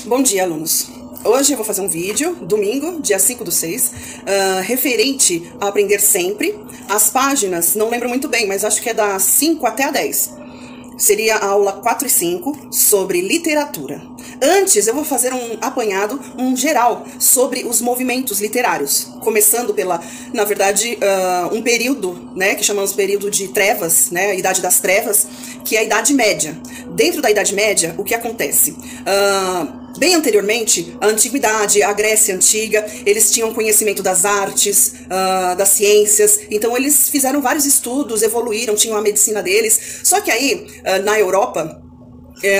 Bom dia, alunos. Hoje eu vou fazer um vídeo, domingo, dia 5/6, referente a aprender sempre. As páginas, não lembro muito bem, mas acho que é da 5 até a 10. Seria a aula 4 e 5, sobre literatura. Antes, eu vou fazer um apanhado, um geral, sobre os movimentos literários. Começando pela, na verdade, um período, né, que chamamos período de trevas, né, a Idade das Trevas, que é a Idade Média. Dentro da Idade Média, o que acontece? Bem anteriormente, a Antiguidade, a Grécia Antiga, eles tinham conhecimento das artes, das ciências, então eles fizeram vários estudos, evoluíram, tinham a medicina deles. Só que aí, na Europa,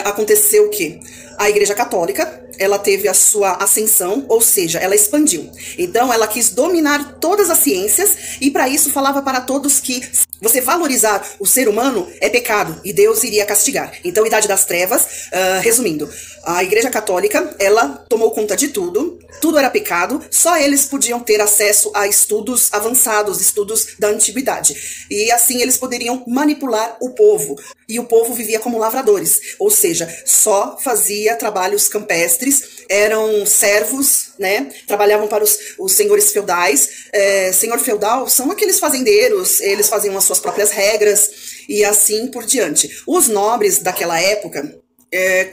aconteceu o quê? A Igreja Católica, ela teve a sua ascensão, ou seja, ela expandiu. Então, ela quis dominar todas as ciências e, para isso, falava para todos que você valorizar o ser humano é pecado e Deus iria castigar. Então, Idade das Trevas, resumindo, a Igreja Católica, ela tomou conta de tudo, tudo era pecado, só eles podiam ter acesso a estudos avançados, estudos da antiguidade. E assim eles poderiam manipular o povo. E o povo vivia como lavradores, ou seja, só fazia trabalhos campestres, eram servos, né? Trabalhavam para os senhores feudais. Senhor feudal são aqueles fazendeiros, eles faziam as suas próprias regras e assim por diante. Os nobres daquela época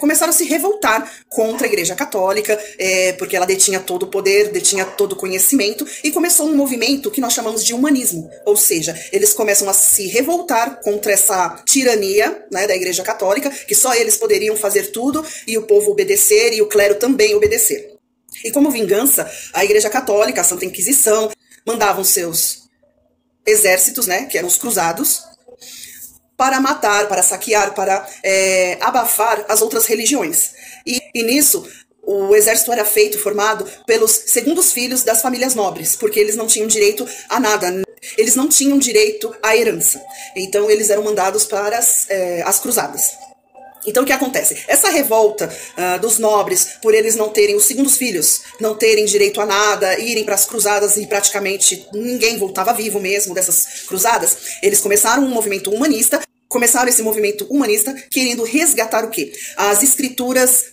começaram a se revoltar contra a Igreja Católica, porque ela detinha todo o poder, detinha todo o conhecimento, e começou um movimento que nós chamamos de humanismo, ou seja, eles começam a se revoltar contra essa tirania, né, da Igreja Católica, que só eles poderiam fazer tudo, e o povo obedecer, e o clero também obedecer. E como vingança, a Igreja Católica, a Santa Inquisição, mandavam seus exércitos, né, que eram os cruzados, para matar, para saquear, para abafar as outras religiões. E nisso, o exército era formado pelos segundos filhos das famílias nobres, porque eles não tinham direito a nada, eles não tinham direito à herança. Então, eles eram mandados para as cruzadas. Então, o que acontece? Essa revolta dos nobres, por eles não terem os segundos filhos, não terem direito a nada, irem para as cruzadas e praticamente ninguém voltava vivo mesmo dessas cruzadas, eles começaram um movimento humanista. Começaram esse movimento humanista querendo resgatar o quê? As escrituras,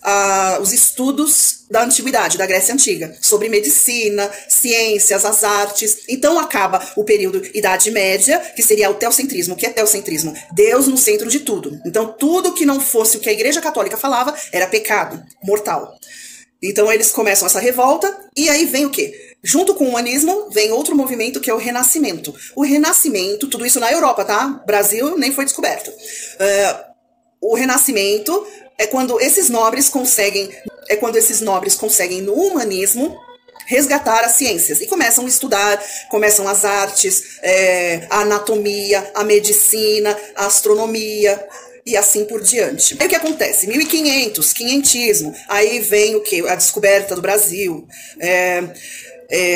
os estudos da antiguidade, da Grécia Antiga, sobre medicina, ciências, as artes. Então acaba o período Idade Média, que seria o teocentrismo. O que é teocentrismo? Deus no centro de tudo. Então tudo que não fosse o que a Igreja Católica falava era pecado, mortal. Então eles começam essa revolta e aí vem o quê? Junto com o humanismo, vem outro movimento que é o Renascimento. O Renascimento, tudo isso na Europa, tá? Brasil nem foi descoberto. O Renascimento é quando esses nobres conseguem, no humanismo, resgatar as ciências. E começam a estudar, começam as artes, a anatomia, a medicina, a astronomia, e assim por diante. Aí o que acontece? 1500, quinhentismo, aí vem o quê? A descoberta do Brasil,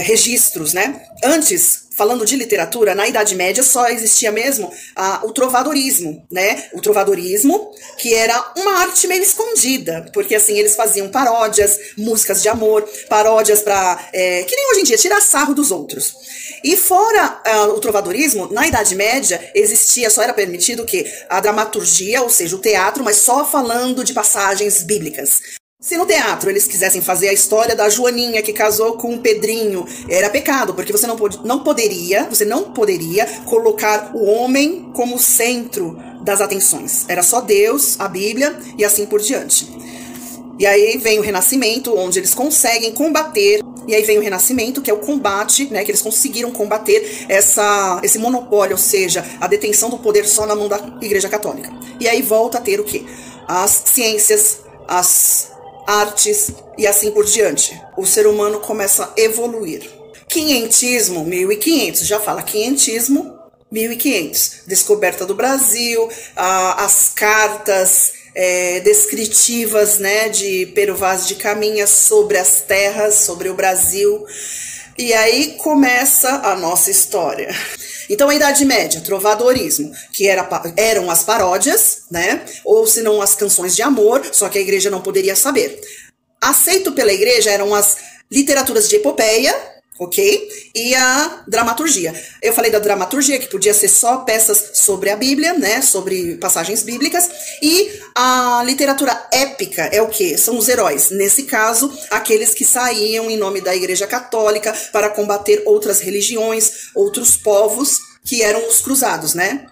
registros, né? Antes, falando de literatura, na Idade Média só existia mesmo o trovadorismo, né? O trovadorismo, que era uma arte meio escondida, porque assim, eles faziam paródias, músicas de amor, paródias para, que nem hoje em dia, tirar sarro dos outros. E fora o trovadorismo, na Idade Média existia, só era permitido o quê? A dramaturgia, ou seja, o teatro, mas só falando de passagens bíblicas. Se no teatro eles quisessem fazer a história da Joaninha que casou com o Pedrinho, era pecado, porque você não poderia colocar o homem como centro das atenções. Era só Deus, a Bíblia e assim por diante. E aí vem o Renascimento, onde eles conseguem combater, e aí vem o Renascimento, que é o combate, né, que eles conseguiram combater esse monopólio, ou seja, a detenção do poder só na mão da Igreja Católica. E aí volta a ter o quê? As ciências, as artes e assim por diante. O ser humano começa a evoluir. Quinhentismo, 1500, já fala quinhentismo, 1500. Descoberta do Brasil, as cartas descritivas, né, de Pero Vaz de Caminha sobre as terras, sobre o Brasil. E aí começa a nossa história. Então, a Idade Média, trovadorismo, que eram as paródias, né? Ou se não as canções de amor, só que a igreja não poderia saber. Aceito pela igreja eram as literaturas de epopeia, ok? E a dramaturgia. Eu falei da dramaturgia, que podia ser só peças sobre a Bíblia, né? Sobre passagens bíblicas. E a literatura épica é o quê? São os heróis. Nesse caso, aqueles que saíam em nome da Igreja Católica para combater outras religiões, outros povos, que eram os cruzados, né?